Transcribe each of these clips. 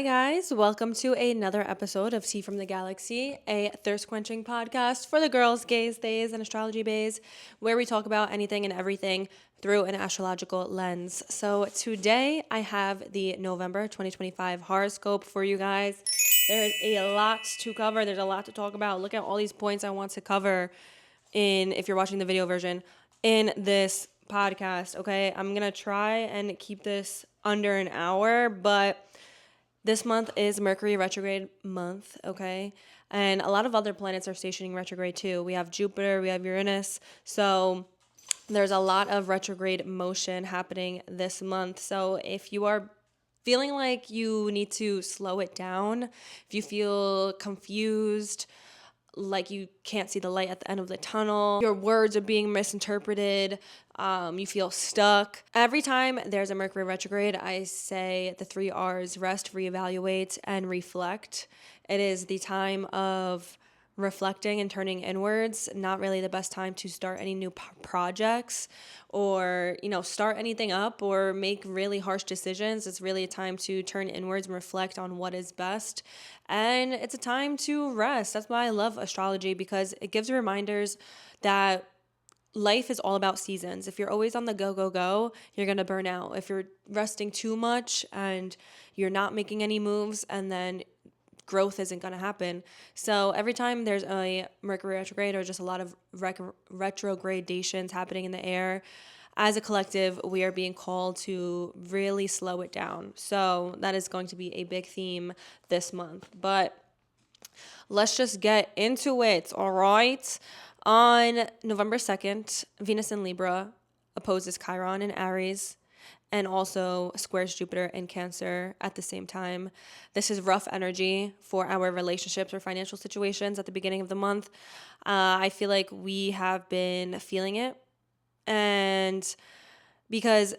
Hi, guys. Welcome to another episode of Tea from the Galaxy, a thirst quenching podcast for the girls, gays, theys, and astrology baes, where we talk about anything and everything through an astrological lens. So, today I have the November 2025 horoscope for you guys. There is a lot to cover, there's a lot to talk about. Look at all these points I want to cover if you're watching the video version, in this podcast. Okay, I'm gonna try and keep this under an hour, but this month is Mercury Retrograde month, okay? And a lot of other planets are stationing retrograde too. We have Jupiter, we have Uranus. So there's a lot of retrograde motion happening this month. So if you are feeling like you need to slow it down, if you feel confused, like you can't see the light at the end of the tunnel, your words are being misinterpreted, you feel stuck. Every time there's a Mercury retrograde, I say the 3 R's: rest, reevaluate, and reflect. It is the time of reflecting and turning inwards. Not really the best time to start any new projects or start anything up or make really harsh decisions. It's really a time to turn inwards and reflect on what is best, and it's a time to rest. That's why I love astrology, because it gives reminders that life is all about seasons. If you're always on the go, you're going to burn out. If you're resting too much and you're not making any moves, and then growth isn't going to happen. So every time there's a Mercury retrograde or just a lot of retrogradations happening in the air, as a collective, we are being called to really slow it down. So that is going to be a big theme this month. But let's just get into it, all right? On November 2nd, Venus in Libra opposes Chiron in Aries, and also squares Jupiter in Cancer at the same time. This is rough energy for our relationships or financial situations at the beginning of the month. I feel like we have been feeling it. And because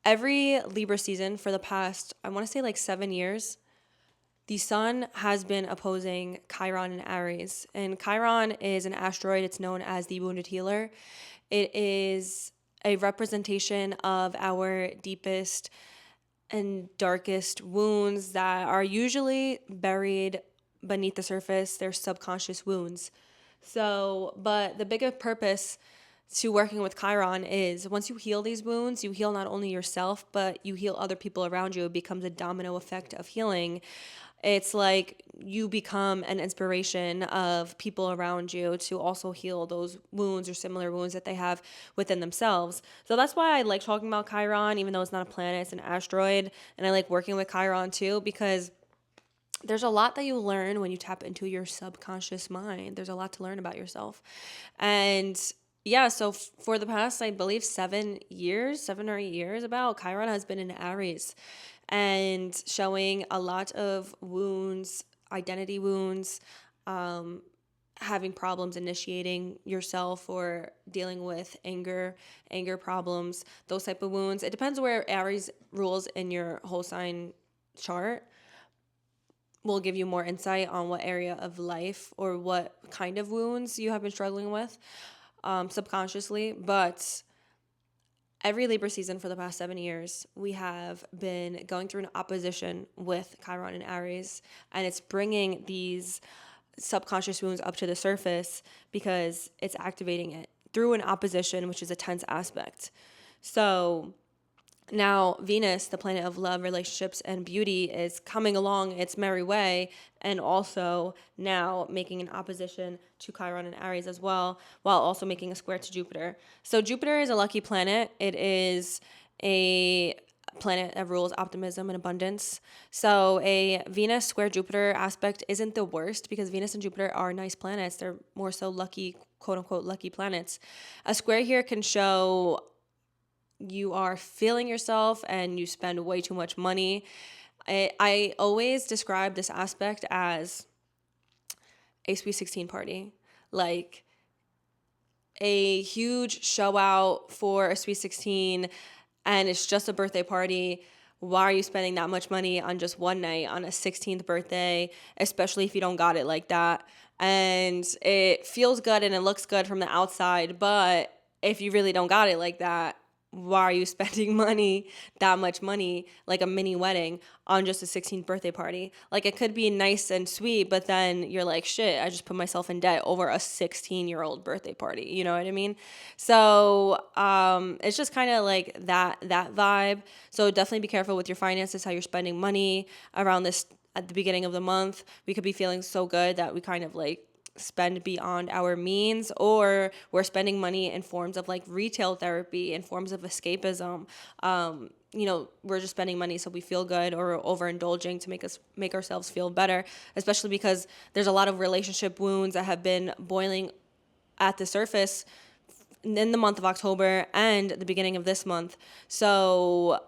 every Libra season for the past, I want to say like 7 years, the sun has been opposing Chiron in Aries. And Chiron is an asteroid. It's known as the wounded healer. It is a representation of our deepest and darkest wounds that are usually buried beneath the surface. They're subconscious wounds. So, but the bigger purpose to working with Chiron is, once you heal these wounds, you heal not only yourself, but you heal other people around you. It becomes a domino effect of healing. It's like you become an inspiration of people around you to also heal those wounds or similar wounds that they have within themselves. So that's why I like talking about Chiron, even though it's not a planet, it's an asteroid. And I like working with Chiron too, because there's a lot that you learn when you tap into your subconscious mind. There's a lot to learn about yourself. And yeah, so for the past, I believe 7 or 8 years about, Chiron has been in Aries and showing a lot of wounds, identity wounds, having problems initiating yourself or dealing with anger problems, those type of wounds. It depends where Aries rules in your whole sign chart. Will give you more insight on what area of life or what kind of wounds you have been struggling with subconsciously. But every Libra season for the past 7 years, we have been going through an opposition with Chiron and Aries, and it's bringing these subconscious wounds up to the surface because it's activating it through an opposition, which is a tense aspect. So now Venus, the planet of love, relationships, and beauty, is coming along its merry way, and also now making an opposition to Chiron and Aries as well, while also making a square to Jupiter. So Jupiter is a lucky planet. It is a planet that rules optimism and abundance. So a Venus square Jupiter aspect isn't the worst, because Venus and Jupiter are nice planets. They're more so lucky, quote unquote, lucky planets. A square here can show you are feeling yourself and you spend way too much money. I always describe this aspect as a Sweet 16 party, like a huge show out for a Sweet 16, and it's just a birthday party. Why are you spending that much money on just one night on a 16th birthday, especially if you don't got it like that? And it feels good and it looks good from the outside, but if you really don't got it like that, why are you spending money, that much money, like a mini wedding on just a 16th birthday party? Like, it could be nice and sweet, but then you're like, shit, I just put myself in debt over a 16-year-old birthday party. You know what I mean? So it's just kind of like that vibe. So definitely be careful with your finances, how you're spending money around this at the beginning of the month. We could be feeling so good that we kind of like spend beyond our means, or we're spending money in forms of like retail therapy, in forms of escapism. We're just spending money so we feel good, or overindulging to make ourselves feel better, especially because there's a lot of relationship wounds that have been boiling at the surface in the month of October and the beginning of this month. So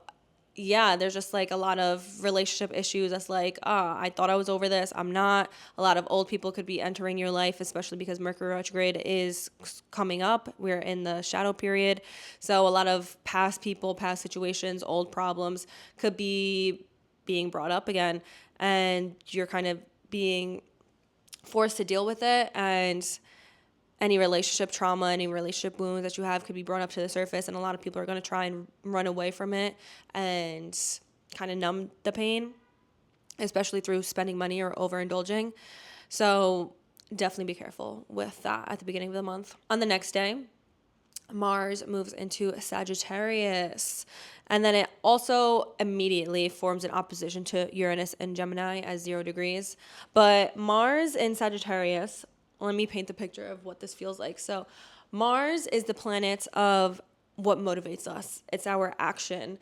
yeah, there's just like a lot of relationship issues that's like, I thought I was over this. I'm not. A lot of old people could be entering your life, especially because Mercury Retrograde is coming up. We're in the shadow period. So a lot of past people, past situations, old problems could be being brought up again. And you're kind of being forced to deal with it. And any relationship trauma, any relationship wounds that you have could be brought up to the surface, and a lot of people are going to try and run away from it and kind of numb the pain, especially through spending money or overindulging. So definitely be careful with that at the beginning of the month. On the next day, Mars moves into Sagittarius, and then it also immediately forms an opposition to Uranus and Gemini at 0 degrees. But Mars in Sagittarius, let me paint the picture of what this feels like. So Mars is the planet of what motivates us. It's our action.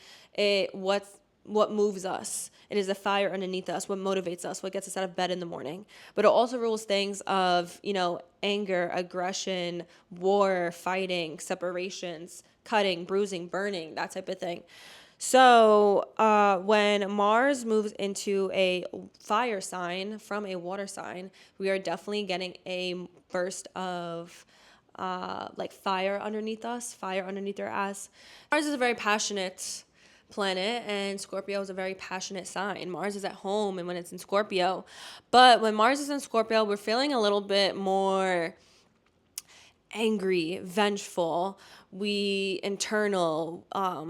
What moves us. It is the fire underneath us, what motivates us, what gets us out of bed in the morning. But it also rules things of, anger, aggression, war, fighting, separations, cutting, bruising, burning, that type of thing. So when Mars moves into a fire sign from a water sign, we are definitely getting a burst of fire underneath us, fire underneath our ass. Mars is a very passionate planet, and Scorpio is a very passionate sign. Mars is at home and when it's in Scorpio. But when Mars is in Scorpio, we're feeling a little bit more angry, vengeful, internal,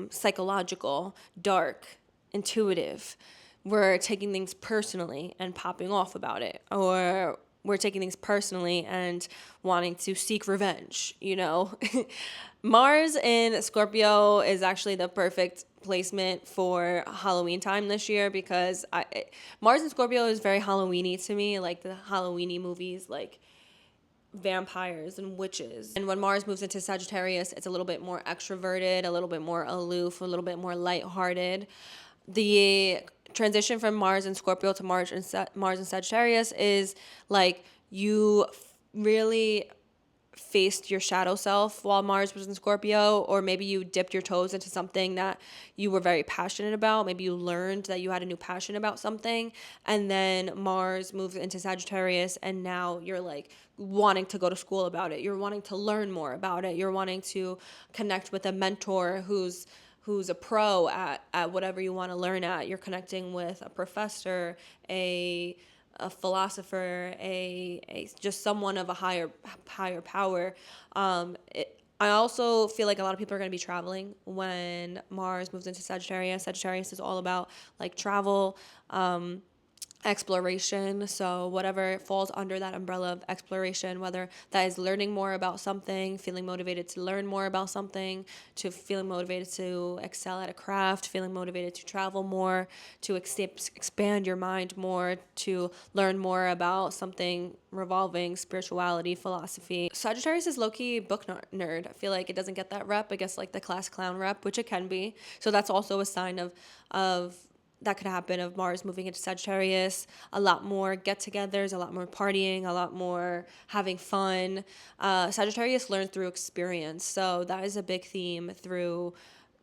psychological, dark, intuitive. We're taking things personally and popping off about it, or we're taking things personally and wanting to seek revenge, Mars in Scorpio is actually the perfect placement for Halloween time this year, because Mars in Scorpio is very Halloween-y to me, like the Halloween-y movies, like vampires and witches. And when Mars moves into Sagittarius, it's a little bit more extroverted, a little bit more aloof, a little bit more lighthearted. The transition from Mars and Scorpio to Mars and Sagittarius is like you really faced your shadow self while Mars was in Scorpio, or maybe you dipped your toes into something that you were very passionate about. Maybe you learned that you had a new passion about something, and then Mars moves into Sagittarius, and now you're like wanting to go to school about it. You're wanting to learn more about it. You're wanting to connect with a mentor who's a pro at whatever you want to learn at. You're connecting with a professor, a philosopher, a just someone of a higher power. I also feel like a lot of people are going to be traveling when Mars moves into Sagittarius. Sagittarius is all about like travel, exploration. So whatever falls under that umbrella of exploration, whether that is learning more about something, feeling motivated to learn more about something, to feeling motivated to excel at a craft, feeling motivated to travel more, to expand your mind more, to learn more about something revolving spirituality, philosophy. Sagittarius is low-key book nerd. I feel like it doesn't get that rep, I guess, like the class clown rep, which it can be. So that's also a sign of that could happen, of Mars moving into Sagittarius. A lot more get-togethers, a lot more partying, a lot more having fun. Sagittarius learns through experience, so that is a big theme through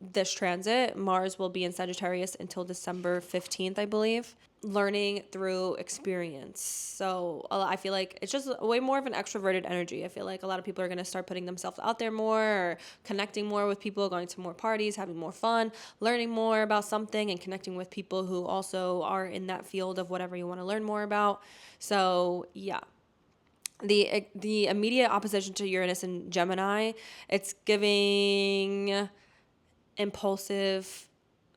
this transit. Mars will be in Sagittarius until December 15th, I believe. Learning through experience. So I feel like it's just way more of an extroverted energy. I feel like a lot of people are going to start putting themselves out there more, or connecting more with people, going to more parties, having more fun, learning more about something, and connecting with people who also are in that field of whatever you want to learn more about. So yeah. The immediate opposition to Uranus and Gemini, it's giving impulsive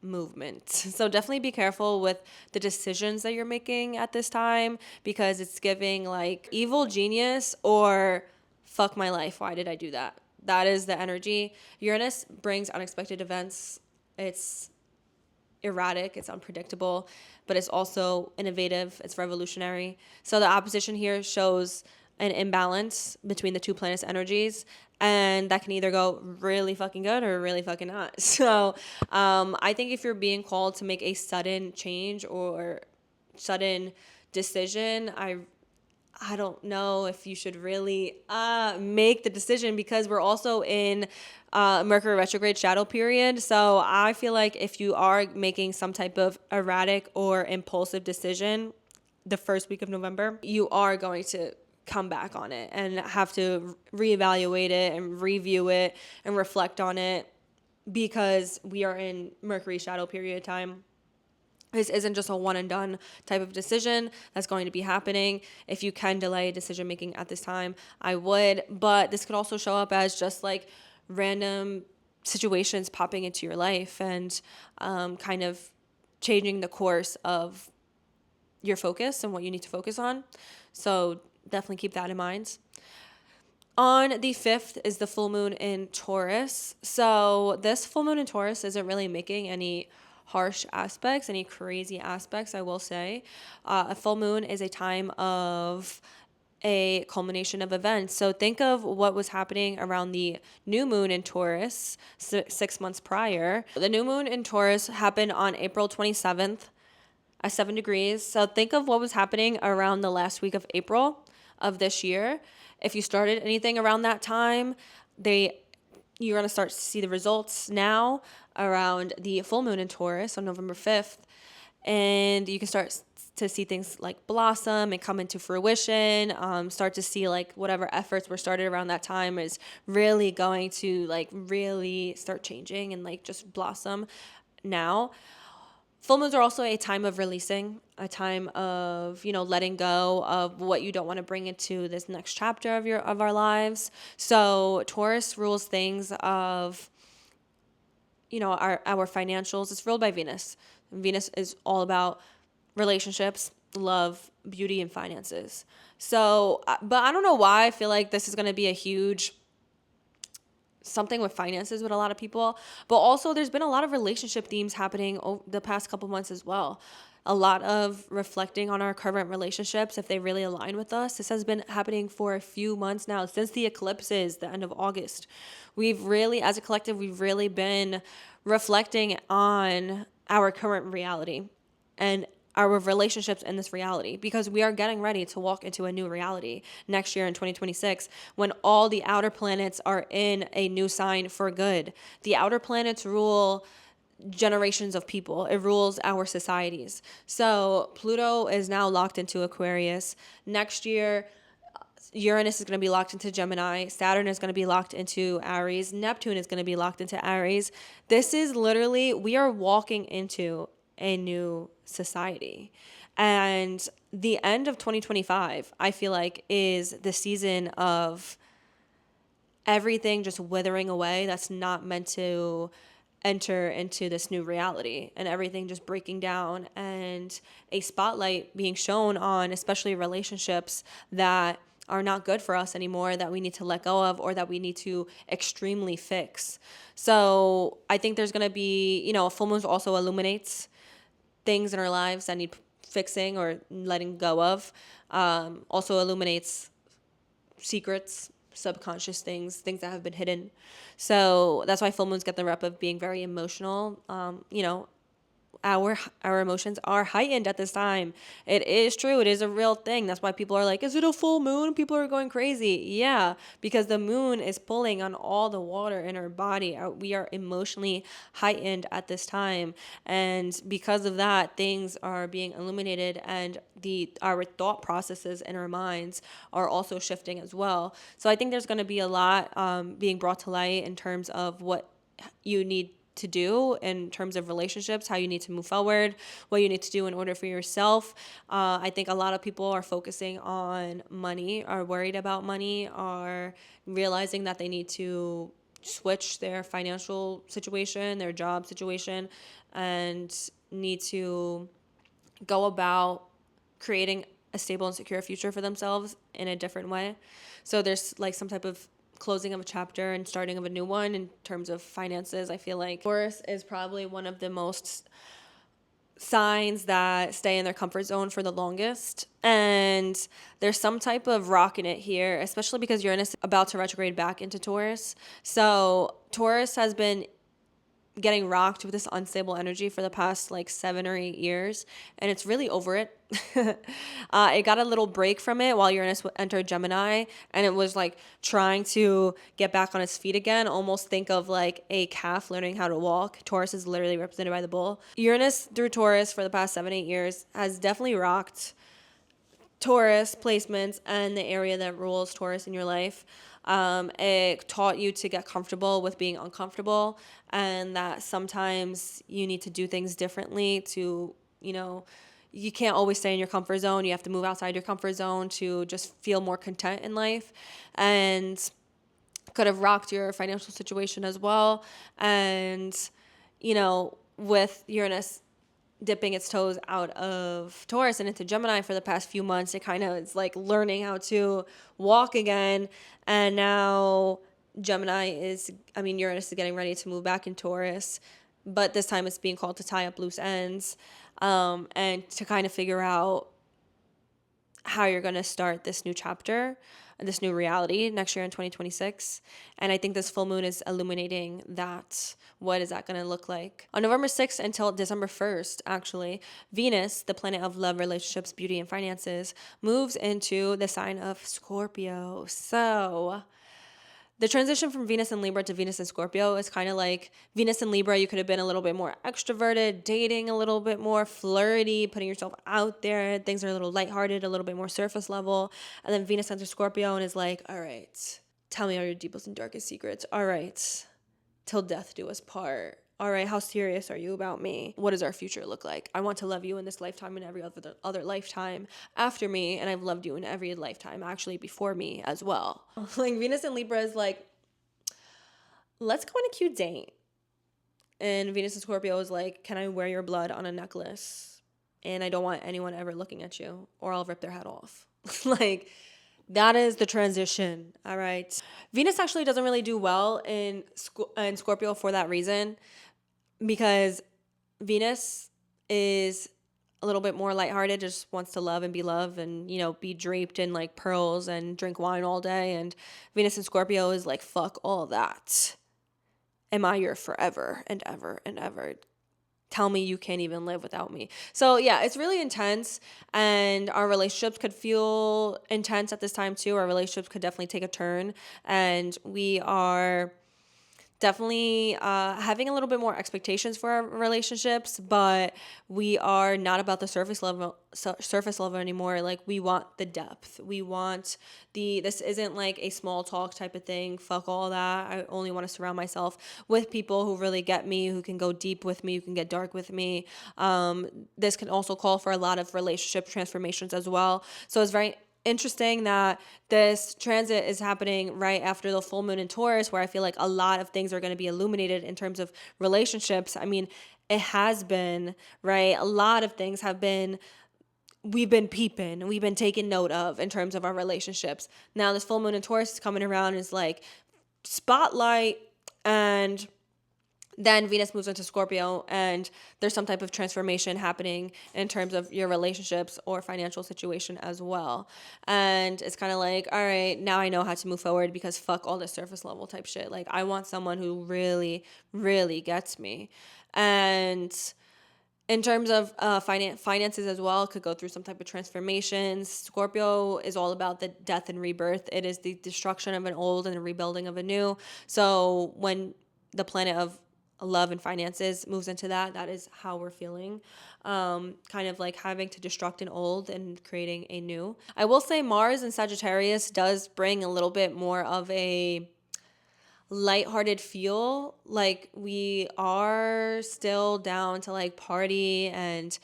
movement. So definitely be careful with the decisions that you're making at this time, because it's giving like evil genius or fuck my life, why did I do that? That is the energy. Uranus brings unexpected events. It's erratic, it's unpredictable, but it's also innovative, it's revolutionary. So the opposition here shows an imbalance between the two planets' energies, and that can either go really fucking good or really fucking not. So I think if you're being called to make a sudden change or sudden decision, I don't know if you should really make the decision, because we're also in Mercury Retrograde shadow period. So I feel like if you are making some type of erratic or impulsive decision the first week of November, you are going to come back on it and have to reevaluate it and review it and reflect on it, because we are in Mercury shadow period time. This isn't just a one and done type of decision that's going to be happening. If you can delay decision making at this time, I would. But this could also show up as just like random situations popping into your life and kind of changing the course of your focus and what you need to focus on. So definitely keep that in mind. On the 5th is the full moon in Taurus. So this full moon in Taurus isn't really making any harsh aspects, any crazy aspects, I will say. A full moon is a time of a culmination of events. So think of what was happening around the new moon in Taurus 6 months prior. The new moon in Taurus happened on April 27th at 7 degrees. So think of what was happening around the last week of April of this year. If you started anything around that time, you're going to start to see the results now around the full moon in Taurus on November 5th. And you can start to see things like blossom and come into fruition, start to see like whatever efforts were started around that time is really going to like really start changing and like just blossom now. Full moons are also a time of releasing, a time of, letting go of what you don't want to bring into this next chapter of our lives. So Taurus rules things of, our financials. It's ruled by Venus. Venus is all about relationships, love, beauty, and finances. So, but I don't know why I feel like this is going to be a huge something with finances with a lot of people, but also there's been a lot of relationship themes happening the past couple months as well. A lot of reflecting on our current relationships, if they really align with us. This has been happening for a few months now, since the eclipses, the end of August. As a collective, we've really been reflecting on our current reality and our relationships in this reality, because we are getting ready to walk into a new reality next year in 2026 when all the outer planets are in a new sign for good. The outer planets rule generations of people. It rules our societies. So Pluto is now locked into Aquarius. Next year, Uranus is going to be locked into Gemini. Saturn is going to be locked into Aries. Neptune is going to be locked into Aries. This is literally, we are walking into a new society. And the end of 2025, I feel like, is the season of everything just withering away that's not meant to enter into this new reality, and everything just breaking down, and a spotlight being shown on especially relationships that are not good for us anymore, that we need to let go of, or that we need to extremely fix. So I think there's going to be, full moon also illuminates things in our lives that need fixing or letting go of. Also illuminates secrets, subconscious things that have been hidden. So that's why full moons get the rep of being very emotional. Our emotions are heightened at this time. It is true. It is a real thing. That's why people are like, is it a full moon? People are going crazy. Yeah, because the moon is pulling on all the water in our body. We are emotionally heightened at this time. And because of that, things are being illuminated, and our thought processes in our minds are also shifting as well. So I think there's going to be a lot being brought to light in terms of what you need to do in terms of relationships, how you need to move forward, what you need to do in order for yourself. I think a lot of people are focusing on money, are worried about money, are realizing that they need to switch their financial situation, their job situation, and need to go about creating a stable and secure future for themselves in a different way. So there's like some type of closing of a chapter and starting of a new one in terms of finances. I feel like Taurus is probably one of the most signs that stay in their comfort zone for the longest, and there's some type of rock in it here, especially because Uranus is about to retrograde back into Taurus. So Taurus has been getting rocked with this unstable energy for the past like 7 or 8 years, and it's really over it. It got a little break from it while Uranus entered Gemini, and it was like trying to get back on its feet again. Almost think of like a calf learning how to walk. Taurus is literally represented by the bull. Uranus through Taurus for the past 7-8 years has definitely rocked Taurus placements and the area that rules Taurus in your life. It taught you to get comfortable with being uncomfortable, and that sometimes you need to do things differently to, you can't always stay in your comfort zone. You have to move outside your comfort zone to just feel more content in life. And could have rocked your financial situation as well. And, with Uranus dipping its toes out of Taurus and into Gemini for the past few months, it kind of is like learning how to walk again. And now Uranus is getting ready to move back in Taurus, but this time it's being called to tie up loose ends, and to kind of figure out how you're going to start this new chapter, this new reality next year in 2026. And I think this full moon is illuminating that. What is that going to look like? On November 6th until December 1st, actually, Venus, the planet of love, relationships, beauty, and finances, moves into the sign of Scorpio. So the transition from Venus and Libra to Venus and Scorpio is kind of like Venus and Libra. You could have been a little bit more extroverted, dating a little bit more flirty, putting yourself out there. Things are a little lighthearted, a little bit more surface level. And then Venus enters Scorpio and is like, all right, tell me all your deepest and darkest secrets. All right, till death do us part. All right, how serious are you about me? What does our future look like? I want to love you in this lifetime and every other lifetime after me, and I've loved you in every lifetime actually before me as well. Like Venus and Libra is like, let's go on a cute date. And Venus and Scorpio is like, can I wear your blood on a necklace? And I don't want anyone ever looking at you, or I'll rip their head off. Like, that is the transition, all right? Venus actually doesn't really do well in Scorpio for that reason, because Venus is a little bit more lighthearted, just wants to love and be loved and, be draped in like pearls and drink wine all day. And Venus and Scorpio is like, fuck all that. Am I your forever and ever and ever? Tell me you can't even live without me. So yeah, it's really intense, and our relationships could feel intense at this time too. Our relationships could definitely take a turn, and we are definitely having a little bit more expectations for our relationships, but we are not about the surface level anymore. Like, we want the depth. We want this isn't like a small talk type of thing. Fuck all that. I only want to surround myself with people who really get me, who can go deep with me, who can get dark with me. This can also call for a lot of relationship transformations as well. So it's very interesting that this transit is happening right after the full moon in Taurus, where I feel like a lot of things are going to be illuminated in terms of relationships. I mean, it has been, right? A lot of things we've been peeping, we've been taking note of in terms of our relationships. Now this full moon in Taurus is coming around, is like spotlight, and then Venus moves into Scorpio, and there's some type of transformation happening in terms of your relationships or financial situation as well. And it's kind of like, all right, now I know how to move forward, because fuck all this surface level type shit. Like, I want someone who really, really gets me. And in terms of finances as well, could go through some type of transformations. Scorpio is all about the death and rebirth. It is the destruction of an old and the rebuilding of a new. So when the planet of love and finances moves into that is how we're feeling. Kind of like having to destruct an old and creating a new. I will say Mars and Sagittarius does bring a little bit more of a lighthearted feel. Like, we are still down to like party and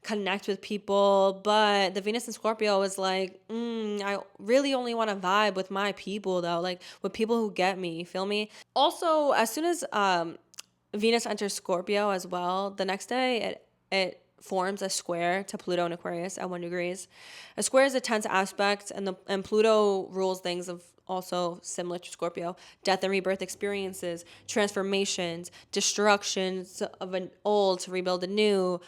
connect with people. But the Venus in Scorpio is like, I really only want to vibe with my people though, like with people who get me, you feel me? Also, as soon as Venus enters Scorpio as well, the next day it forms a square to Pluto in Aquarius at 1 degrees. A square is a tense aspect, and Pluto rules things of also similar to Scorpio: death and rebirth experiences, transformations, destructions of an old to rebuild a new.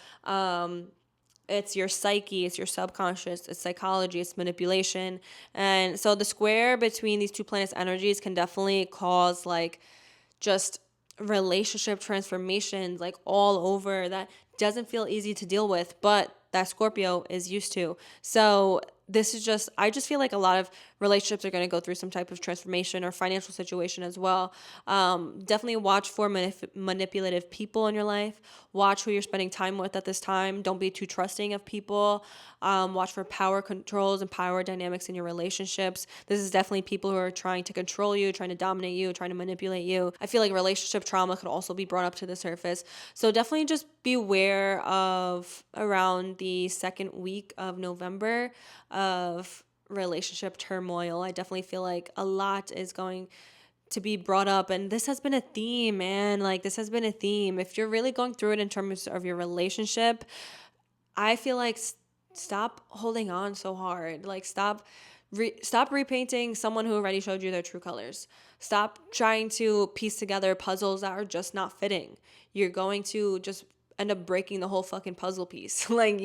It's your psyche, it's your subconscious, it's psychology, it's manipulation. And so the square between these two planets' energies can definitely cause like just relationship transformations like all over that doesn't feel easy to deal with, but that Scorpio is used to. So this is just, I just feel like a lot of relationships are going to go through some type of transformation or financial situation as well. Definitely watch for manipulative people in your life. Watch who you're spending time with at this time. Don't be too trusting of people. Watch for power controls and power dynamics in your relationships. This is definitely people who are trying to control you, trying to dominate you, trying to manipulate you. I feel like relationship trauma could also be brought up to the surface. So definitely just beware of around the second week of November of relationship turmoil. I definitely feel like a lot is going to be brought up, and this has been a theme, man. Like, this has been a theme. If you're really going through it in terms of your relationship, I feel like stop holding on so hard. Like, stop repainting someone who already showed you their true colors. Stop trying to piece together puzzles that are just not fitting. You're going to just end up breaking the whole fucking puzzle piece. Like,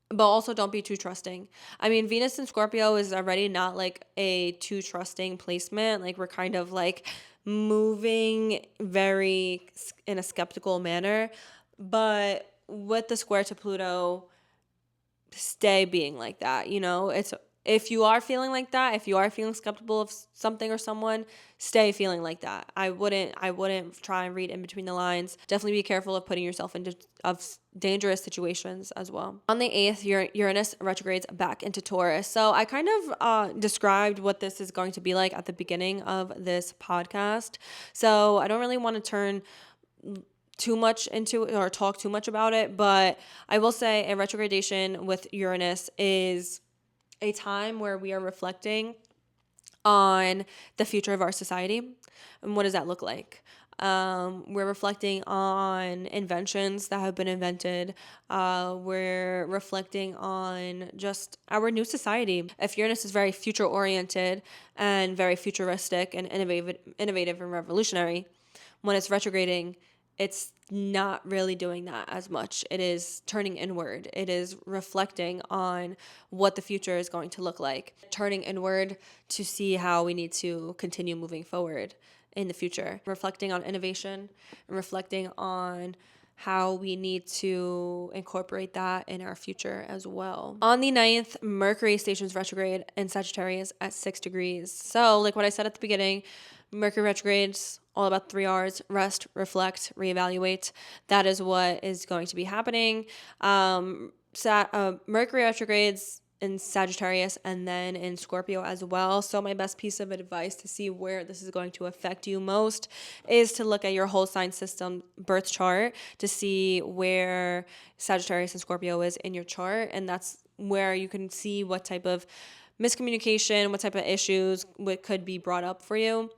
but also don't be too trusting. I mean, Venus in Scorpio is already not like a too trusting placement. Like, we're kind of like moving very in a skeptical manner. But with the square to Pluto, stay being like that. It's, if you are feeling like that, if you are feeling skeptical of something or someone, stay feeling like that. I wouldn't try and read in between the lines. Definitely be careful of putting yourself into dangerous situations as well. On the 8th, Uranus retrogrades back into Taurus. So I kind of described what this is going to be like at the beginning of this podcast. So I don't really want to turn too much into it or talk too much about it, but I will say a retrogradation with Uranus is a time where we are reflecting on the future of our society and what does that look like. We're reflecting on inventions that have been invented. We're reflecting on just our new society. If Uranus is very future oriented and very futuristic and innovative and revolutionary, when it's retrograding, it's not really doing that as much. It is turning inward. It is reflecting on what the future is going to look like. Turning inward to see how we need to continue moving forward in the future. Reflecting on innovation and reflecting on how we need to incorporate that in our future as well. On the 9th, Mercury stations retrograde in Sagittarius at 6 degrees. So like what I said at the beginning, Mercury retrogrades all about 3 R's: rest, reflect, reevaluate. That is what is going to be happening. Mercury retrogrades in Sagittarius and then in Scorpio as well. So my best piece of advice to see where this is going to affect you most is to look at your whole sign system birth chart to see where Sagittarius and Scorpio is in your chart. And that's where you can see what type of miscommunication, what type of issues could be brought up for you.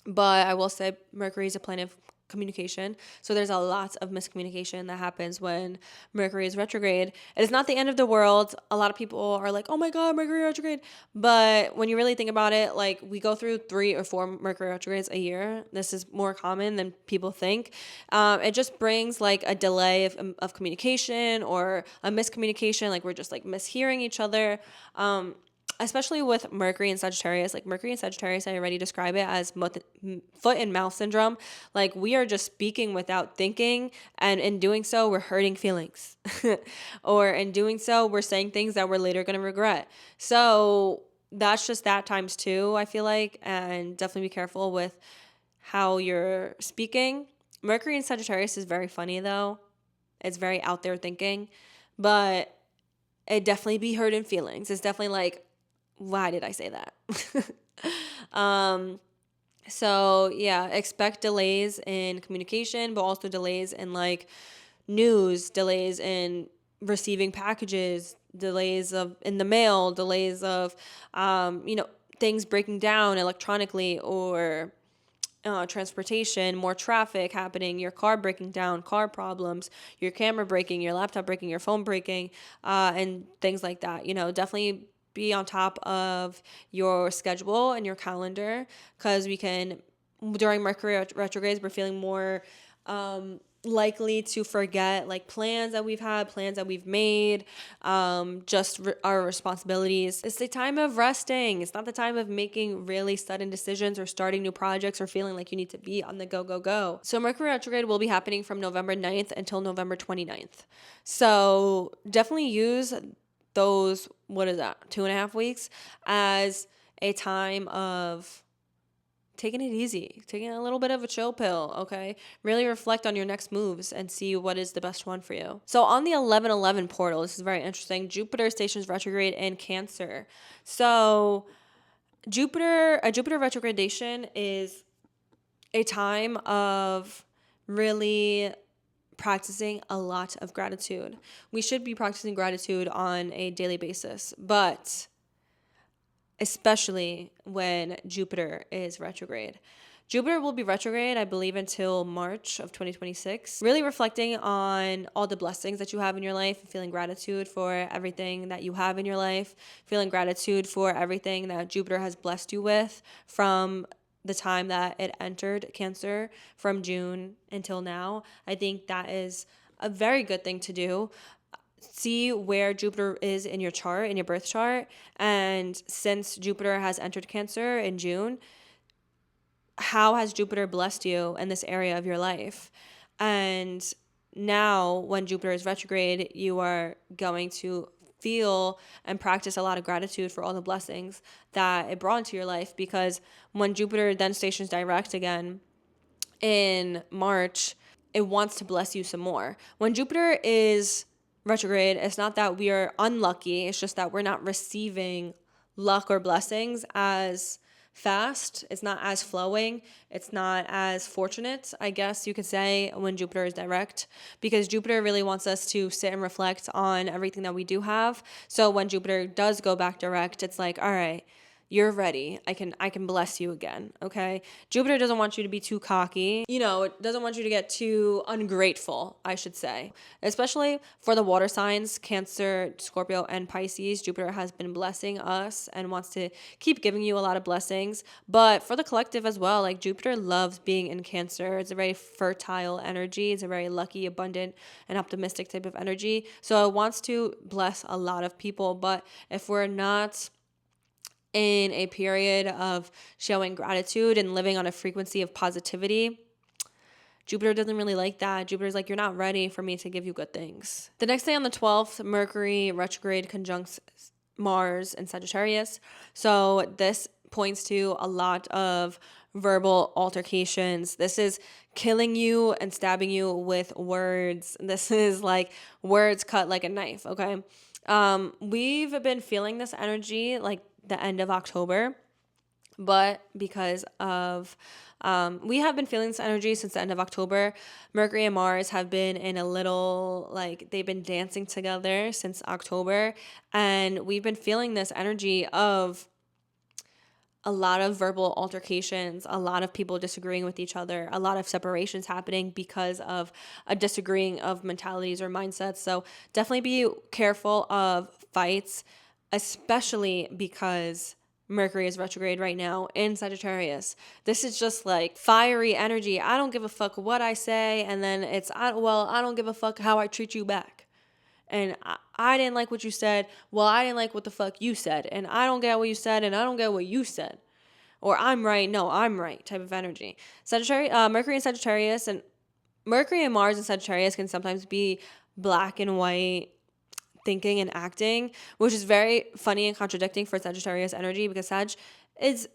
But I will say Mercury is a planet of communication. So there's a lot of miscommunication that happens when Mercury is retrograde. It is not the end of the world. A lot of people are like, oh my God, Mercury retrograde. But when you really think about it, like we go through 3 or 4 Mercury retrogrades a year. This is more common than people think. It just brings like a delay of communication or a miscommunication. Like we're just like mishearing each other. Especially with Mercury and Sagittarius. Like Mercury and Sagittarius, I already describe it as foot and mouth syndrome. Like we are just speaking without thinking, and in doing so, we're hurting feelings. Or in doing so, we're saying things that we're later going to regret. So that's just that times 2, I feel like, and definitely be careful with how you're speaking. Mercury and Sagittarius is very funny though. It's very out there thinking, but it definitely be hurting feelings. It's definitely like, why did I say that? So yeah, expect delays in communication, but also delays in like news, delays in receiving packages, delays of in the mail, delays of, things breaking down electronically, or transportation, more traffic happening, your car breaking down, car problems, your camera breaking, your laptop breaking, your phone breaking, and things like that. Definitely be on top of your schedule and your calendar, because during Mercury retrogrades, we're feeling more likely to forget like plans that we've had, plans that we've made, our responsibilities. It's the time of resting. It's not the time of making really sudden decisions or starting new projects or feeling like you need to be on the go. So Mercury retrograde will be happening from November 9th until November 29th. So definitely use those, 2.5 weeks as a time of taking it easy, taking a little bit of a chill pill, okay? Really reflect on your next moves and see what is the best one for you. So on the 1111 portal, this is very interesting. Jupiter stations retrograde in Cancer. So a Jupiter retrogradation is a time of really practicing a lot of gratitude. We should be practicing gratitude on a daily basis, but especially when Jupiter is retrograde. Jupiter will be retrograde, I believe, until March of 2026. Really reflecting on all the blessings that you have in your life, feeling gratitude for everything that you have in your life, feeling gratitude for everything that Jupiter has blessed you with from the time that it entered Cancer, from June until now. I think that is a very good thing to do. See where Jupiter is in your chart, in your birth chart. And since Jupiter has entered Cancer in June, how has Jupiter blessed you in this area of your life? And now when Jupiter is retrograde, you are going to feel and practice a lot of gratitude for all the blessings that it brought into your life, because when Jupiter then stations direct again in March, it wants to bless you some more. When Jupiter is retrograde, it's not that we are unlucky, it's just that we're not receiving luck or blessings as fast. It's not as flowing. It's not as fortunate, I guess you could say, when Jupiter is direct, because Jupiter really wants us to sit and reflect on everything that we do have. So when Jupiter does go back direct, it's like, all right, you're ready. I can bless you again, okay? Jupiter doesn't want you to be too cocky. It doesn't want you to get too ungrateful, I should say. Especially for the water signs, Cancer, Scorpio, and Pisces. Jupiter has been blessing us and wants to keep giving you a lot of blessings. But for the collective as well, like Jupiter loves being in Cancer. It's a very fertile energy. It's a very lucky, abundant, and optimistic type of energy. So it wants to bless a lot of people. But if we're not in a period of showing gratitude and living on a frequency of positivity, Jupiter doesn't really like that. Jupiter's like, you're not ready for me to give you good things. The next day on the 12th, Mercury retrograde conjuncts Mars in Sagittarius. So this points to a lot of verbal altercations. This is killing you and stabbing you with words. This is like words cut like a knife, okay? We've been feeling this energy like the end of October, but because of we have been feeling this energy since the end of October. Mercury and Mars have been in a little, like, they've been dancing together since October, and we've been feeling this energy of a lot of verbal altercations, a lot of people disagreeing with each other, a lot of separations happening because of a disagreeing of mentalities or mindsets. So definitely be careful of fights, especially because Mercury is retrograde right now in Sagittarius. This is just like fiery energy. I don't give a fuck what I say. And then I don't give a fuck how I treat you back. And I didn't like what you said. Well, I didn't like what the fuck you said. And I don't get what you said. And I don't get what you said. Or I'm right. No, I'm right type of energy. Mercury and Sagittarius, and Mercury and Mars and Sagittarius can sometimes be black and white thinking and acting, which is very funny and contradicting for Sagittarius energy, because Sag is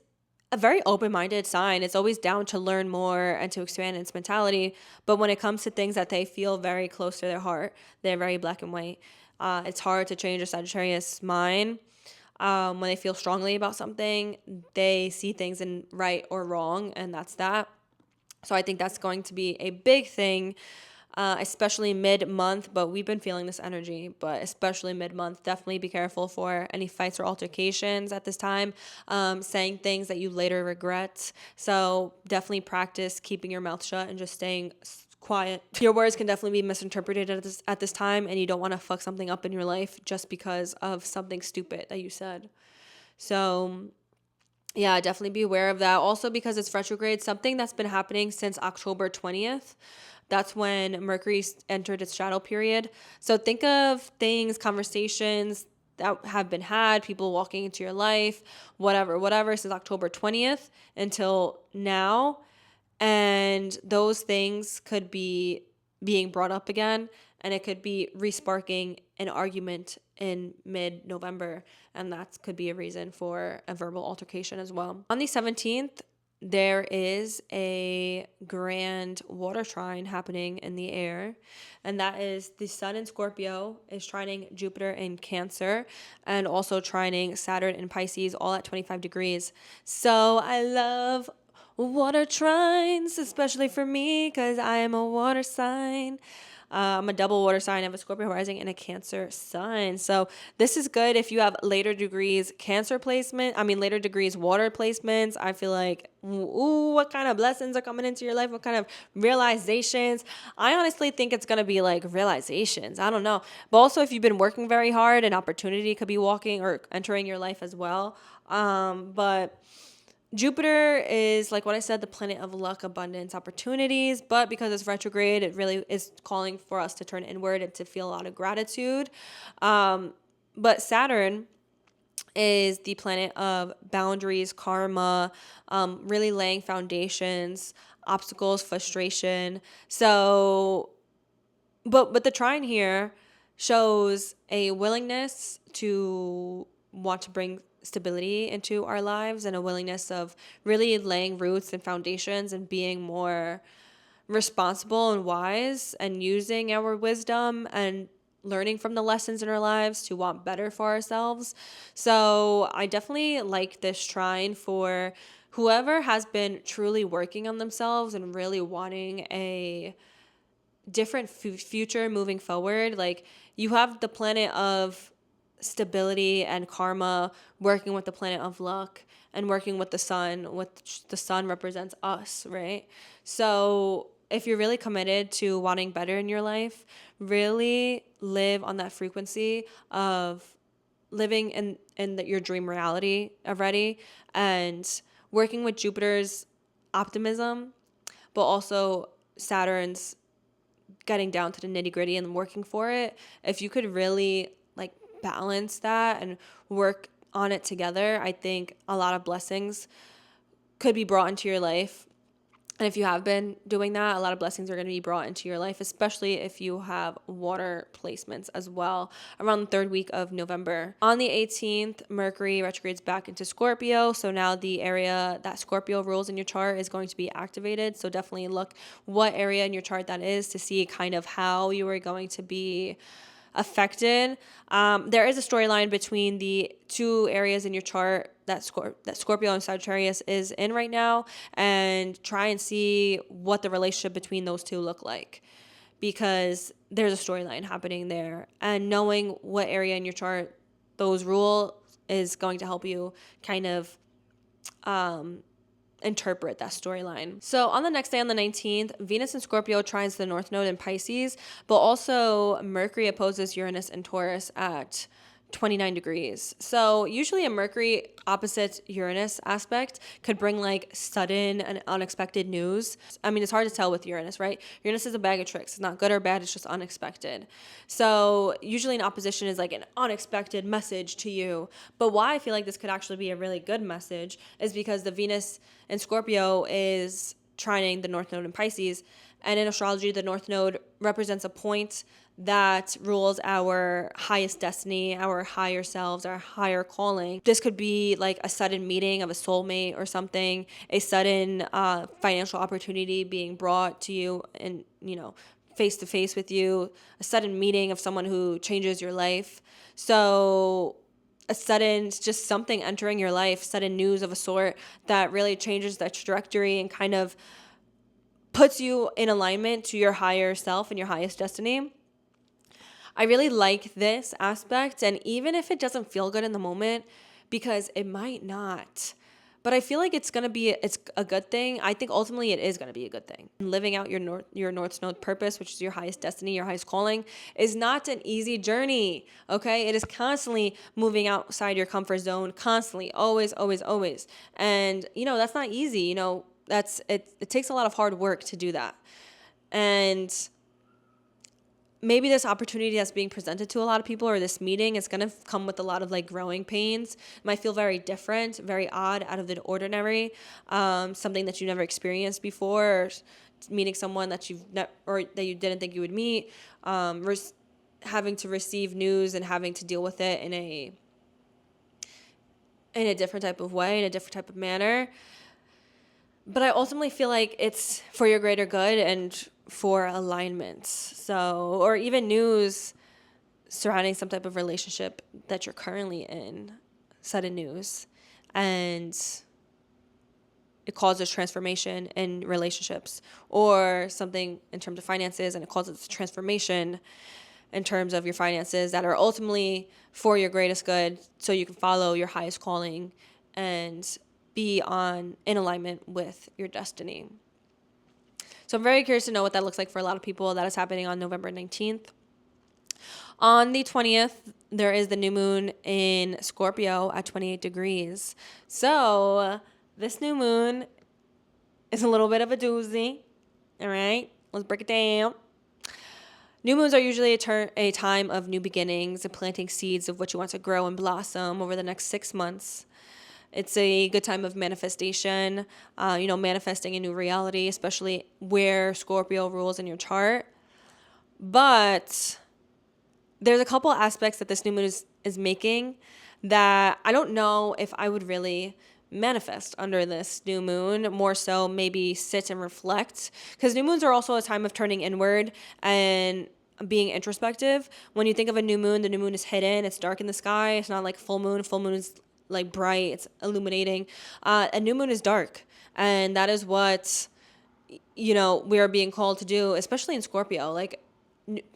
a very open-minded sign. It's always down to learn more and to expand its mentality. But when it comes to things that they feel very close to their heart, they're very black and white. It's hard to change a Sagittarius mind. When they feel strongly about something, they see things in right or wrong, and that's that. So I think that's going to be a big thing especially mid-month, but we've been feeling this energy, but especially mid-month. Definitely be careful for any fights or altercations at this time, saying things that you later regret. So definitely practice keeping your mouth shut and just staying quiet. Your words can definitely be misinterpreted at this time, and you don't want to fuck something up in your life just because of something stupid that you said. So yeah, definitely be aware of that. Also, because it's retrograde, something that's been happening since October 20th. That's when Mercury entered its shadow period. So think of things, conversations that have been had, people walking into your life, whatever, since October 20th until now. And those things could be being brought up again, and it could be resparking an argument in mid-November, and that could be a reason for a verbal altercation as well. On the 17th, there is a grand water trine happening in the air, and that is the Sun in Scorpio is trining Jupiter in Cancer, and also trining Saturn in Pisces, all at 25 degrees. So I love water trines, especially for me, because I am a water sign. I'm a double water sign. I have a Scorpio rising and a Cancer sun. So this is good if you have later degrees later degrees water placements. I feel like, ooh, what kind of blessings are coming into your life? What kind of realizations? I honestly think it's going to be like realizations. I don't know. But also if you've been working very hard, an opportunity could be walking or entering your life as well. But Jupiter is, like what I said, the planet of luck, abundance, opportunities, but because it's retrograde, it really is calling for us to turn inward and to feel a lot of gratitude. But Saturn is the planet of boundaries, karma, really laying foundations, obstacles, frustration. So, but the trine here shows a willingness to want to bring stability into our lives and a willingness of really laying roots and foundations and being more responsible and wise and using our wisdom and learning from the lessons in our lives to want better for ourselves. So I definitely like this trine for whoever has been truly working on themselves and really wanting a different future moving forward. Like, you have the planet of stability and karma working with the planet of luck and working with the sun, which the sun represents us, right? So if you're really committed to wanting better in your life, really live on that frequency of living in your dream reality already, and working with Jupiter's optimism, but also Saturn's getting down to the nitty gritty and working for it. If you could really like balance that and work on it together, I think a lot of blessings could be brought into your life. And if you have been doing that, a lot of blessings are going to be brought into your life, especially if you have water placements as well, around the third week of November. On the 18th, Mercury retrogrades back into Scorpio. So now the area that Scorpio rules in your chart is going to be activated. So definitely look what area in your chart that is to see kind of how you are going to be affected. There is a storyline between the two areas in your chart that Scorpio and Sagittarius is in right now, and try and see what the relationship between those two look like, because there's a storyline happening there, and knowing what area in your chart those rule is going to help you kind of interpret that storyline. So on the next day, on the 19th, Venus in Scorpio trines the North Node in Pisces, but also Mercury opposes Uranus and Taurus at 29 degrees. So usually a Mercury opposite Uranus aspect could bring like sudden and unexpected news. I mean, it's hard to tell with Uranus, right? Uranus is a bag of tricks. It's not good or bad. It's just unexpected. So usually an opposition is like an unexpected message to you. But why I feel like this could actually be a really good message is because the Venus in Scorpio is trining the North Node in Pisces. And in astrology, the North Node represents a point that rules our highest destiny, our higher selves, our higher calling. This could be like a sudden meeting of a soulmate or something, a sudden financial opportunity being brought to you and, face to face with you, a sudden meeting of someone who changes your life. So a sudden, just something entering your life, sudden news of a sort that really changes the trajectory and kind of puts you in alignment to your higher self and your highest destiny. I really like this aspect, and even if it doesn't feel good in the moment, because it might not, but I feel like it's a good thing. I think ultimately it is going to be a good thing. Living out your North Node purpose, which is your highest destiny, your highest calling, is not an easy journey, okay? It is constantly moving outside your comfort zone, constantly, always, always, always. And, that's not easy, it takes a lot of hard work to do that. And maybe this opportunity that's being presented to a lot of people, or this meeting, is going to come with a lot of like growing pains. It might feel very different, very odd, out of the ordinary, something that you never experienced before, or meeting someone that that you didn't think you would meet, having to receive news and having to deal with it in a different type of way, in a different type of manner. But I ultimately feel like it's for your greater good and for alignment. So, or even news surrounding some type of relationship that you're currently in, sudden news, and it causes transformation in relationships, or something in terms of finances, and it causes transformation in terms of your finances that are ultimately for your greatest good, so you can follow your highest calling and be in alignment with your destiny. So I'm very curious to know what that looks like for a lot of people. That is happening on November 19th. On the 20th, there is the new moon in Scorpio at 28 degrees. So this new moon is a little bit of a doozy. All right, let's break it down. New moons are usually a time of new beginnings and planting seeds of what you want to grow and blossom over the next 6 months. It's a good time of manifestation, manifesting a new reality, especially where Scorpio rules in your chart. But there's a couple aspects that this new moon is making that I don't know if I would really manifest under this new moon. More so maybe sit and reflect, because new moons are also a time of turning inward and being introspective. When you think of a new moon, the new moon is hidden. It's dark in the sky. It's not like full moon. Full moon is like bright, it's illuminating. A new moon is dark, and that is what we are being called to do, especially in Scorpio. Like,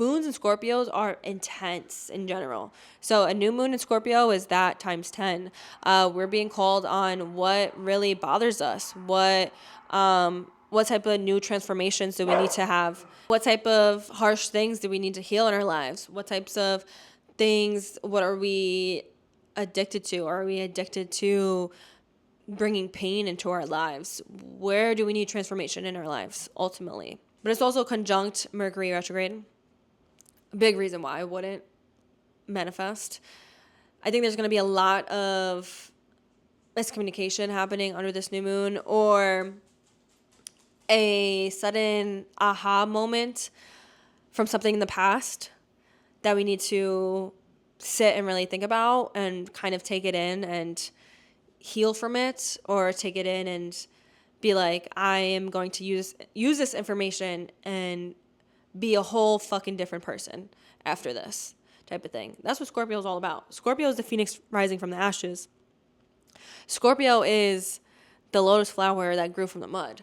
moons and Scorpios are intense in general, so a new moon in Scorpio is that times 10. We're being called on what really bothers us, what type of new transformations do we need to have, what type of harsh things do we need to heal in our lives, what types of things, what are we addicted to? Are we addicted to bringing pain into our lives? Where do we need transformation in our lives ultimately? But it's also conjunct Mercury Retrograde. A big reason why I wouldn't manifest. I think there's going to be a lot of miscommunication happening under this new moon, or a sudden aha moment from something in the past that we need to sit and really think about and kind of take it in and heal from it, or take it in and be like, I am going to use this information and be a whole fucking different person after this type of thing. That's what Scorpio is all about. Scorpio is the phoenix rising from the ashes. Scorpio is the lotus flower that grew from the mud.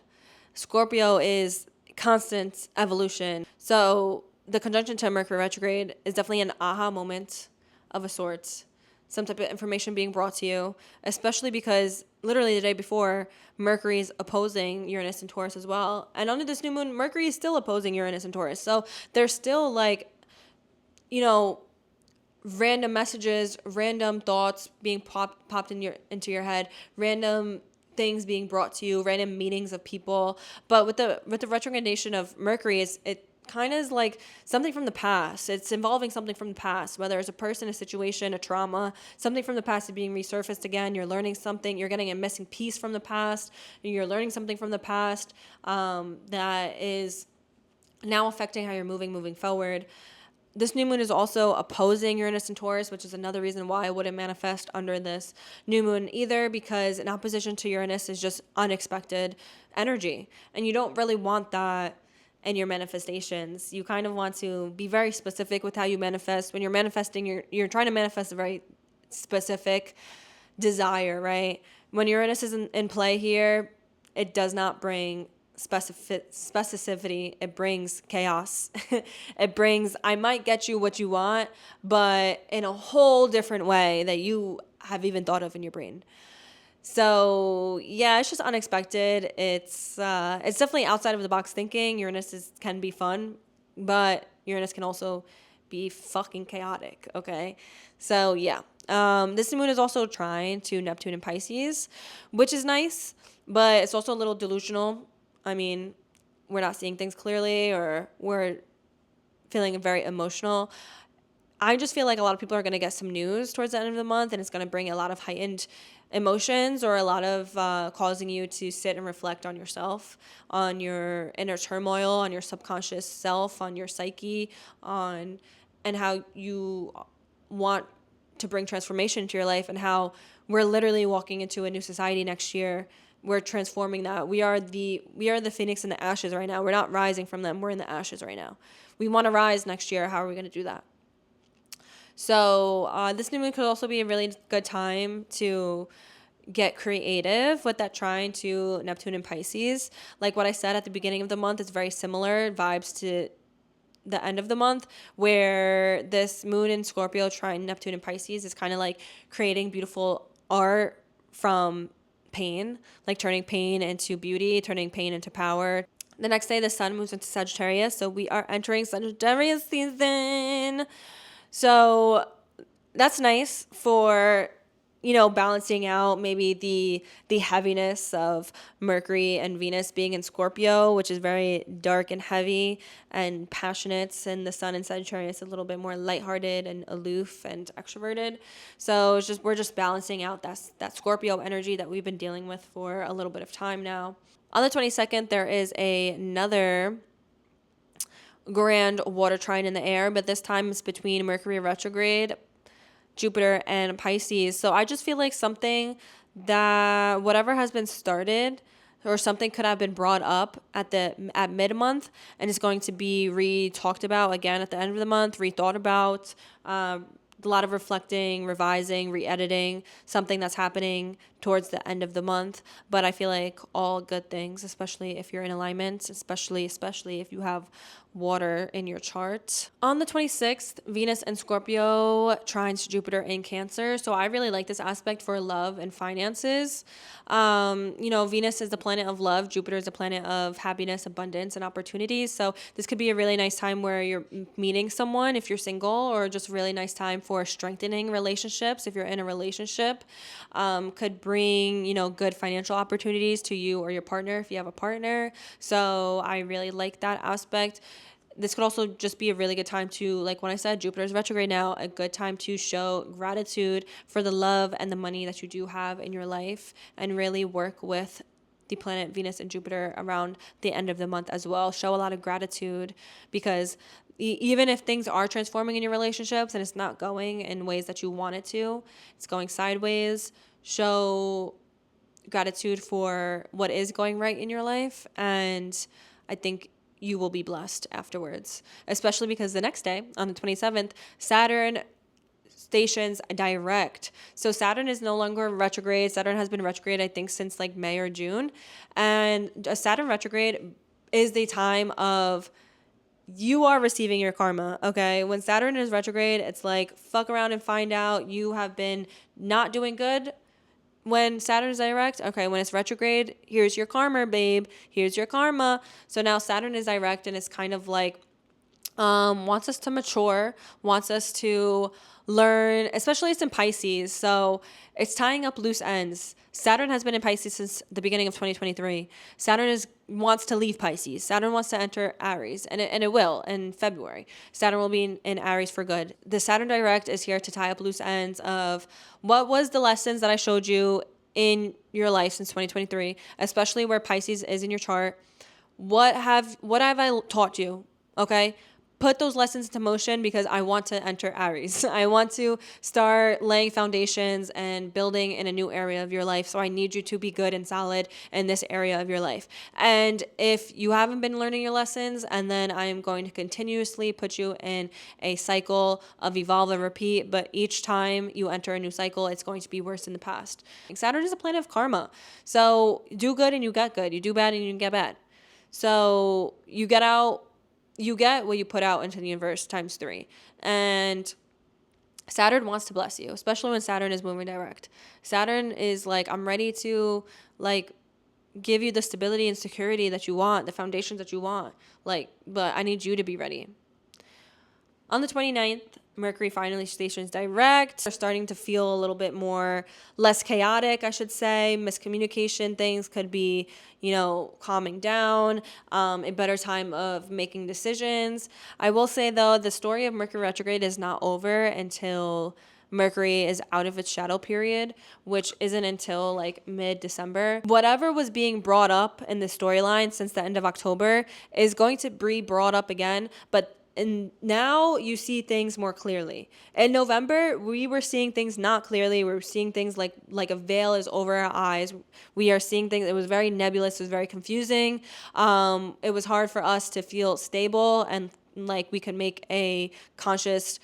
Scorpio is constant evolution. So the conjunction to Mercury retrograde is definitely an aha moment of a sort, some type of information being brought to you, especially because literally the day before, Mercury is opposing Uranus and Taurus as well. And under this new moon, Mercury is still opposing Uranus and Taurus. So there's still random messages, random thoughts being popped into your head, random things being brought to you, random meetings of people. But with the retrogradation of Mercury, it kind of is like something from the past. It's involving something from the past, whether it's a person, a situation, a trauma, something from the past is being resurfaced again. You're learning something. You're getting a missing piece from the past. You're learning something from the past that is now affecting how you're moving forward. This new moon is also opposing Uranus and Taurus, which is another reason why I wouldn't manifest under this new moon either, because an opposition to Uranus is just unexpected energy. And you don't really want that in your manifestations. You kind of want to be very specific with how you manifest. When you're manifesting, you're trying to manifest a very specific desire, right? When Uranus is in play here, it does not bring specificity, it brings chaos. It brings, I might get you what you want, but in a whole different way that you have even thought of in your brain. So yeah, it's just unexpected. It's definitely outside of the box thinking. Can be fun, but Uranus can also be fucking chaotic. Okay, so yeah, this moon is also trine to Neptune and Pisces, which is nice, but it's also a little delusional. I mean, we're not seeing things clearly, or we're feeling very emotional. I just feel like a lot of people are going to get some news towards the end of the month, and it's going to bring a lot of heightened emotions, or a lot of causing you to sit and reflect on yourself, on your inner turmoil, on your subconscious self, on your psyche, and how you want to bring transformation to your life, and how we're literally walking into a new society next year. We're transforming that. We are the phoenix in the ashes right now. We're not rising from them. We're in the ashes right now. We want to rise next year. How are we going to do that? So this new moon could also be a really good time to get creative with that trine to Neptune and Pisces. Like what I said at the beginning of the month, it's very similar vibes to the end of the month, where this moon in Scorpio trine Neptune and Pisces is kind of like creating beautiful art from pain, like turning pain into beauty, turning pain into power. The next day, the sun moves into Sagittarius, so we are entering Sagittarius season. So that's nice for, balancing out maybe the heaviness of Mercury and Venus being in Scorpio, which is very dark and heavy and passionate, and the sun in Sagittarius a little bit more lighthearted and aloof and extroverted. So we're just balancing out that Scorpio energy that we've been dealing with for a little bit of time now. On the 22nd, there is another grand water trine in the air, but this time it's between Mercury Retrograde, Jupiter, and Pisces. So I just feel like something that whatever has been started, or something could have been brought up at mid-month, and is going to be re-talked about again at the end of the month, rethought about, a lot of reflecting, revising, re-editing, something that's happening towards the end of the month. But I feel like all good things, especially if you're in alignment, especially if you have water in your chart. On the 26th, Venus and Scorpio trines Jupiter in Cancer. So I really like this aspect for love and finances. Venus is the planet of love. Jupiter is the planet of happiness, abundance, and opportunities. So this could be a really nice time where you're meeting someone if you're single, or just a really nice time for strengthening relationships if you're in a relationship. Could bring, good financial opportunities to you or your partner if you have a partner. So I really like that aspect. This could also just be a really good time to, like when I said, Jupiter's retrograde now, a good time to show gratitude for the love and the money that you do have in your life, and really work with the planet Venus and Jupiter around the end of the month as well. Show a lot of gratitude, because even if things are transforming in your relationships and it's not going in ways that you want it to, it's going sideways, show gratitude for what is going right in your life. And I think you will be blessed afterwards, especially because the next day, on the 27th, Saturn stations direct. So Saturn is no longer retrograde. Saturn has been retrograde, I think, since like May or June. And a Saturn retrograde is the time of you are receiving your karma, okay? When Saturn is retrograde, it's like, fuck around and find out. You have been not doing good. When Saturn is direct, okay, when it's retrograde, here's your karma, babe. Here's your karma. So now Saturn is direct, and it's kind of like wants us to mature, wants us to learn, especially it's in Pisces. So it's tying up loose ends. Saturn has been in Pisces since the beginning of 2023. Saturn wants to leave Pisces. Saturn wants to enter Aries, and it will in February. Saturn will be in Aries for good. The Saturn direct is here to tie up loose ends of what was the lessons that I showed you in your life since 2023, especially where Pisces is in your chart. What have I taught you? Okay? Put those lessons into motion, because I want to enter Aries. I want to start laying foundations and building in a new area of your life. So I need you to be good and solid in this area of your life. And if you haven't been learning your lessons, and then I am going to continuously put you in a cycle of evolve and repeat. But each time you enter a new cycle, it's going to be worse than the past. Saturn is a planet of karma. So do good and you get good. You do bad and you get bad. So you get what you put out into the universe times 3. And Saturn wants to bless you, especially when Saturn is moving direct. Saturn is like, I'm ready to like give you the stability and security that you want, the foundations that you want. Like, but I need you to be ready. On the 29th, Mercury finally stations direct. They're starting to feel a little bit less chaotic, I should say. Miscommunication things could be, calming down, a better time of making decisions. I will say, though, the story of Mercury retrograde is not over until Mercury is out of its shadow period, which isn't until like mid-December. Whatever was being brought up in the storyline since the end of October is going to be brought up again, but now you see things more clearly. In November, we were seeing things not clearly. We were seeing things like a veil is over our eyes. We are seeing things. It was very nebulous. It was very confusing. It was hard for us to feel stable and like we could make a conscious,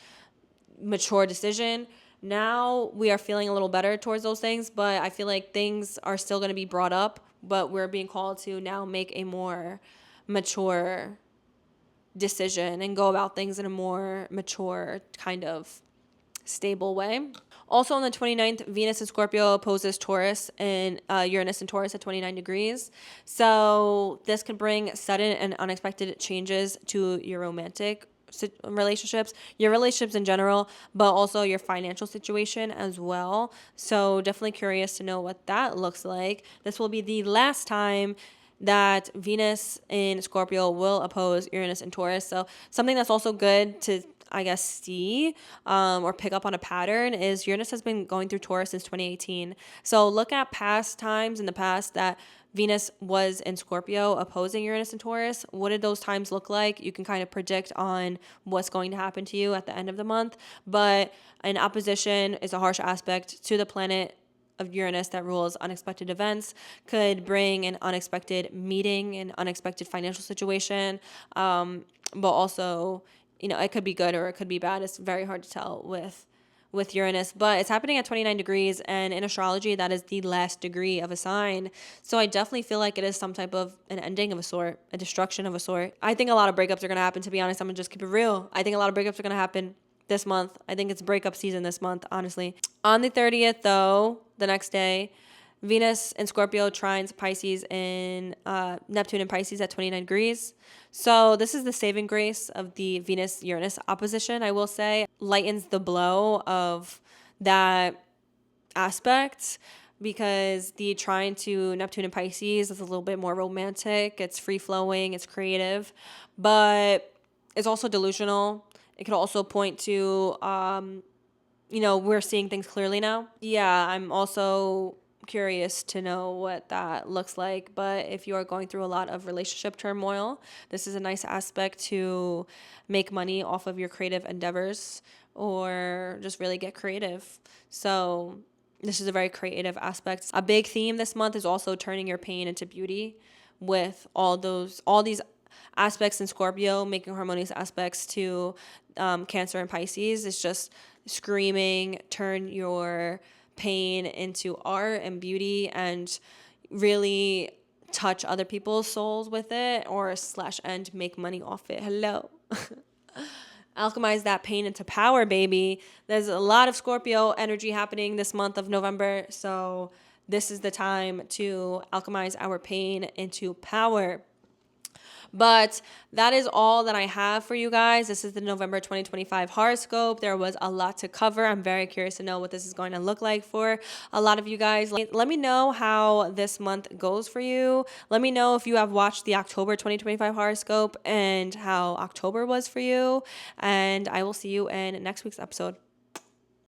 mature decision. Now we are feeling a little better towards those things, but I feel like things are still going to be brought up, but we're being called to now make a more mature decision and go about things in a more mature kind of stable way. Also on the 29th, Venus and Scorpio opposes Taurus and Uranus and Taurus at 29 degrees. So this could bring sudden and unexpected changes to your romantic relationships, your relationships in general, but also your financial situation as well. So definitely curious to know what that looks like. This will be the last time that Venus in Scorpio will oppose Uranus and Taurus. So something that's also good to, I guess, see or pick up on a pattern is Uranus has been going through Taurus since 2018. So look at past times in the past that Venus was in Scorpio opposing Uranus and Taurus. What did those times look like? You can kind of predict on what's going to happen to you at the end of the month. But an opposition is a harsh aspect to the planet of Uranus that rules unexpected events, could bring an unexpected meeting, an unexpected financial situation, but also, it could be good or it could be bad. It's very hard to tell with Uranus, but it's happening at 29 degrees, and in astrology, that is the last degree of a sign. So I definitely feel like it is some type of an ending of a sort, a destruction of a sort. I think a lot of breakups are going to happen, to be honest. I'm going to just keep it real. I think a lot of breakups are going to happen this month. I think it's breakup season this month, honestly. On the 30th, though, the next day, Venus in Scorpio trines Pisces in Neptune and Pisces at 29 degrees. So this is the saving grace of the Venus-Uranus opposition, I will say. Lightens the blow of that aspect because the trine to Neptune and Pisces is a little bit more romantic. It's free-flowing. It's creative. But it's also delusional. It could also point to, we're seeing things clearly now. Yeah, I'm also curious to know what that looks like. But if you are going through a lot of relationship turmoil, this is a nice aspect to make money off of your creative endeavors or just really get creative. So this is a very creative aspect. A big theme this month is also turning your pain into beauty with all these aspects in Scorpio, making harmonious aspects to Cancer and Pisces. It's just screaming, turn your pain into art and beauty and really touch other people's souls with it or / make money off it. Hello. Alchemize that pain into power, baby. There's a lot of Scorpio energy happening this month of November. So this is the time to alchemize our pain into power. But that is all that I have for you guys. This is the November 2025 horoscope. There was a lot to cover. I'm very curious to know what this is going to look like for a lot of you guys. Let me know how this month goes for you. Let me know if you have watched the October 2025 horoscope and how October was for you. And I will see you in next week's episode.